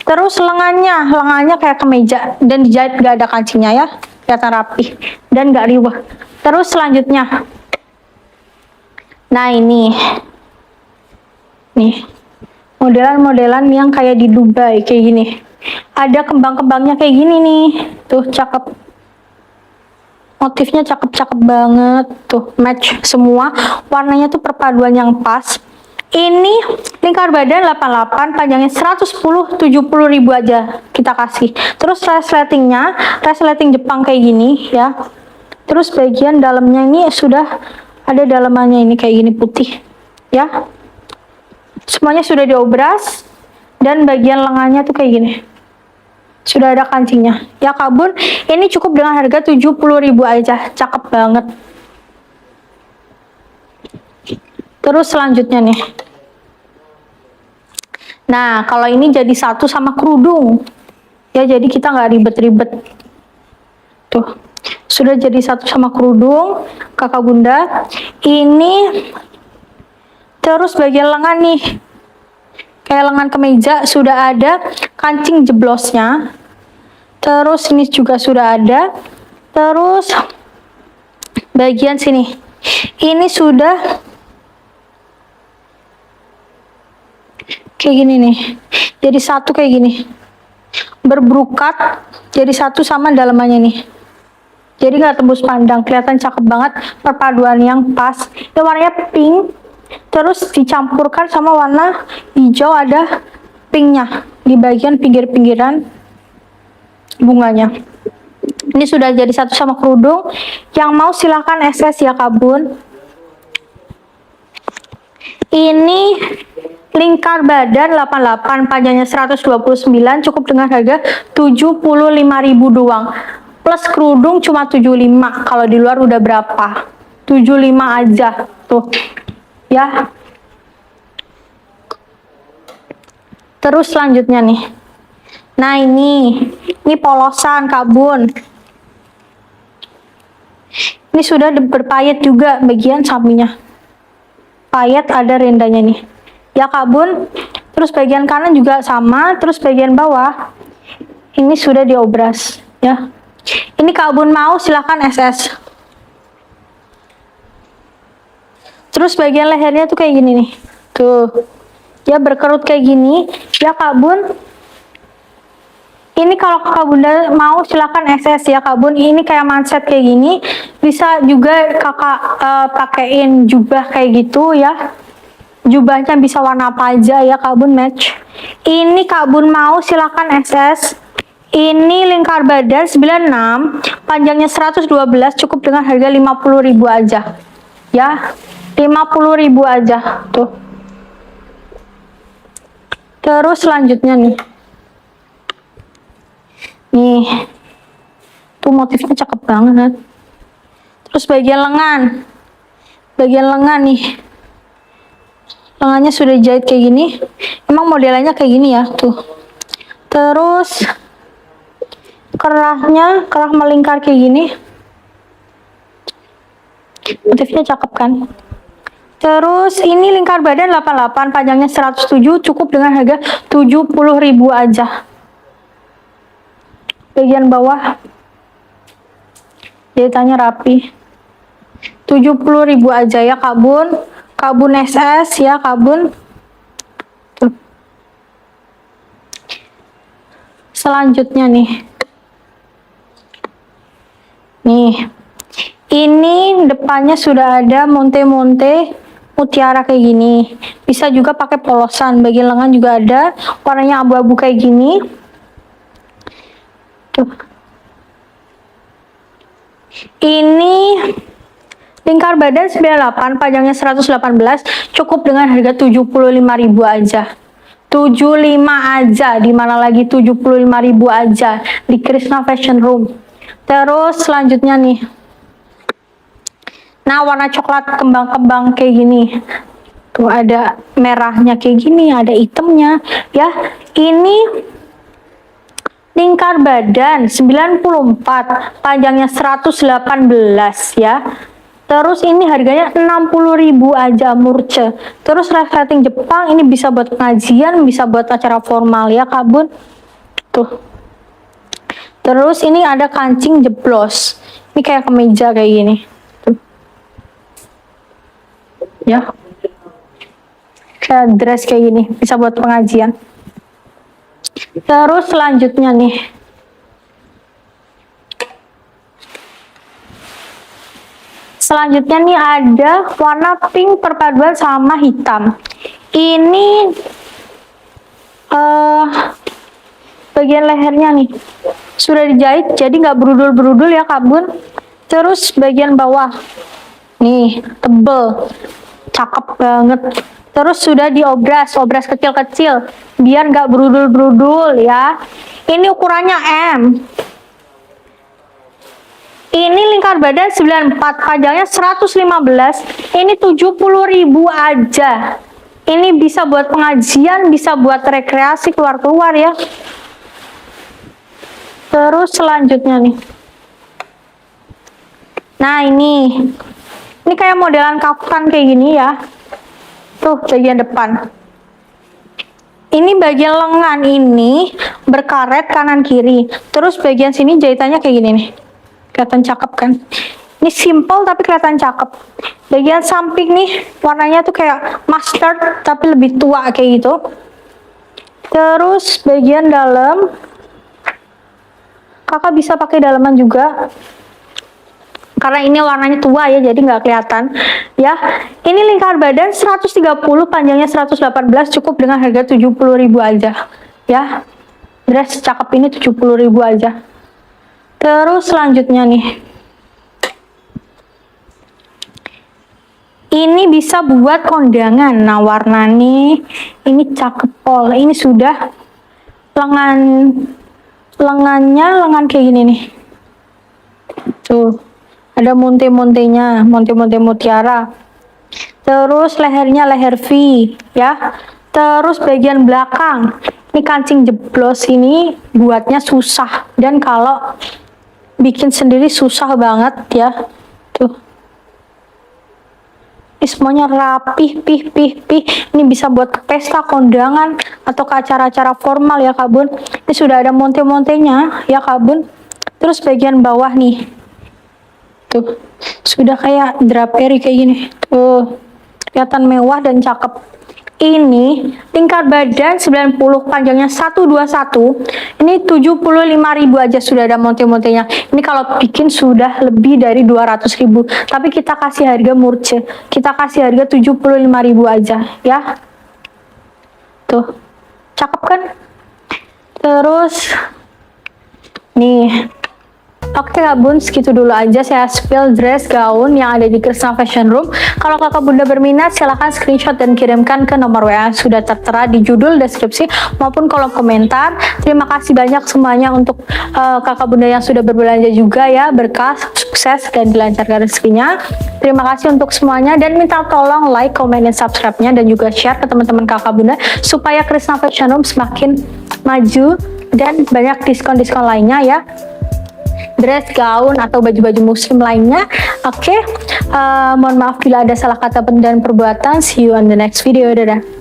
Terus lengannya kayak kemeja dan dijahit gak ada kancingnya ya, kelihatan rapi dan gak riwah. Terus selanjutnya, nah ini nih modelan yang kayak di Dubai kayak gini. Ada kembang-kembangnya kayak gini nih, tuh cakep. Motifnya cakep-cakep banget, tuh match semua. Warnanya tuh perpaduan yang pas. Ini lingkar badan 88, panjangnya 110, 70.000 aja kita kasih. Terus resleting Jepang kayak gini ya. Terus bagian dalamnya ini sudah ada dalamannya, ini kayak gini putih ya. Semuanya sudah diobras dan bagian lengannya tuh kayak gini. Sudah ada kancingnya ya kak bun. Ini cukup dengan harga 70.000 aja, cakep banget. Terus selanjutnya nih, nah kalau ini jadi satu sama kerudung ya, jadi kita nggak ribet-ribet. Tuh sudah jadi satu sama kerudung kakak bunda. Ini terus bagian lengan nih kayak lengan kemeja, sudah ada kancing jeblosnya. Terus ini juga sudah ada. Terus bagian sini ini sudah kayak gini nih, jadi satu kayak gini, berbrokat jadi satu sama dalamannya nih, jadi nggak tembus pandang, kelihatan cakep banget, perpaduan yang pas. Ini warnanya pink, terus dicampurkan sama warna hijau, ada pinknya di bagian pinggir-pinggiran bunganya. Ini sudah jadi satu sama kerudung. Yang mau silahkan SS ya kak bun. Ini lingkar badan 88, panjangnya 129, cukup dengan harga 75.000 doang. Plus kerudung cuma 75. Kalau di luar udah berapa? 75 aja tuh. Ya. Terus selanjutnya nih. Nah ini polosan Kak Bun. Ini sudah berpayet juga bagian sampingnya. Payet ada rendanya nih. Ya Kak Bun. Terus bagian kanan juga sama. Terus bagian bawah ini sudah diobras ya. Ini Kak Bun mau silahkan SS. Terus bagian lehernya tuh kayak gini nih. Tuh. Ya berkerut kayak gini. Ya Kak Bun. Ini kalau Kak Bunda mau silakan SS ya Kak Bun. Ini kayak manset kayak gini. Bisa juga Kakak pakein jubah kayak gitu ya. Jubahnya bisa warna apa aja ya Kak Bun, match. Ini Kak Bun mau silakan SS. Ini lingkar badan 96, panjangnya 112, cukup dengan harga 50.000 aja. Ya, 50.000 aja tuh. Terus selanjutnya nih. Nih, tuh motifnya cakep banget. Terus bagian lengan nih, lengannya sudah jahit kayak gini. Emang modelannya kayak gini ya tuh. Terus kerahnya, kerah melingkar kayak gini. Motifnya cakep kan. Terus ini lingkar badan 88, panjangnya 107, cukup dengan harga 70.000 aja. Bagian bawah jahitannya rapi, 70.000 aja ya Kak Bun. Kak Bun SS ya Kak Bun. Tuh. Selanjutnya nih, ini depannya sudah ada monte-monte mutiara kayak gini. Bisa juga pakai polosan. Bagian lengan juga ada warnanya abu-abu kayak gini. Tuh. Ini lingkar badan 98, panjangnya 118, cukup dengan harga 75.000 aja. 75 aja, dimana lagi 75.000 aja di Krishna Fashion Room. Terus selanjutnya nih, nah warna coklat kembang-kembang kayak gini. Tuh ada merahnya kayak gini, ada hitamnya ya. Ini lingkar badan 94, panjangnya 118 ya. Terus ini harganya 60.000 aja, murce. Terus resleting Jepang, ini bisa buat pengajian, bisa buat acara formal ya Kak Bun. Tuh. Terus ini ada kancing jeblos. Ini kayak kemeja kayak gini. Tuh. Ya. Kayak dress kayak gini, bisa buat pengajian. Terus selanjutnya nih, ada warna pink perpaduan sama hitam. Ini bagian lehernya nih sudah dijahit, jadi nggak berudul-berudul ya Kak Bun. Terus bagian bawah nih tebel, cakep banget. Terus sudah diobras, obras kecil-kecil biar nggak berudul-berudul ya. Ini ukurannya M. Ini lingkar badan 94, panjangnya 115. Ini 70.000 aja. Ini bisa buat pengajian, bisa buat rekreasi keluar-keluar ya. Terus selanjutnya nih. Nah ini kayak modelan kaftan kayak gini ya. Tuh bagian depan. Ini bagian lengan ini berkaret kanan kiri. Terus bagian sini jahitannya kayak gini nih. Kelihatan cakep kan? Ini simple tapi kelihatan cakep. Bagian samping nih warnanya tuh kayak mustard tapi lebih tua kayak gitu. Terus bagian dalam kakak bisa pakai dalaman juga. Karena ini warnanya tua ya, jadi nggak kelihatan ya. Ini lingkar badan 130, panjangnya 118, cukup dengan harga 70.000 aja ya. Dress cakep ini 70.000 aja. Terus selanjutnya nih, ini bisa buat kondangan. Nah warna nih ini cakep pol. Ini sudah lengannya lengan kayak gini nih. Tuh ada monte-montenya, monte-monte mutiara. Terus lehernya leher V ya. Terus bagian belakang Ini kancing jeblos ini buatnya susah, dan kalau bikin sendiri susah banget ya. Tuh. Ini semuanya rapih, pih. Ini bisa buat ke pesta, kondangan, atau ke acara-acara formal ya Kak Bun. Ini sudah ada monte-montenya ya Kak Bun. Terus bagian bawah nih. Tuh. Sudah kayak drapery kayak gini. Tuh. Kelihatan mewah dan cakep. Ini tingkat badan 90, panjangnya 121. Ini 75.000 aja sudah ada monte-montenya. Ini kalau bikin sudah lebih dari 200.000. Tapi kita kasih harga murce. Kita kasih harga 75.000 aja ya. Tuh. Cakep kan? Terus nih. Oke Kak Bun, segitu dulu aja saya spill dress gaun yang ada di Krisna Fashion Room. Kalau Kakak Bunda berminat, silahkan screenshot dan kirimkan ke nomor WA yang sudah tertera di judul, deskripsi, maupun kolom komentar. Terima kasih banyak semuanya untuk Kakak Bunda yang sudah berbelanja juga ya. Berkah, sukses, dan dilancarkan rezekinya. Terima kasih untuk semuanya, dan minta tolong like, comment, dan subscribe-nya, dan juga share ke teman-teman Kakak Bunda supaya Krisna Fashion Room semakin maju dan banyak diskon-diskon lainnya ya. Dress, gaun, atau baju-baju muslim lainnya. Oke, mohon maaf bila ada salah kata dan perbuatan. See you on the next video. Dadah.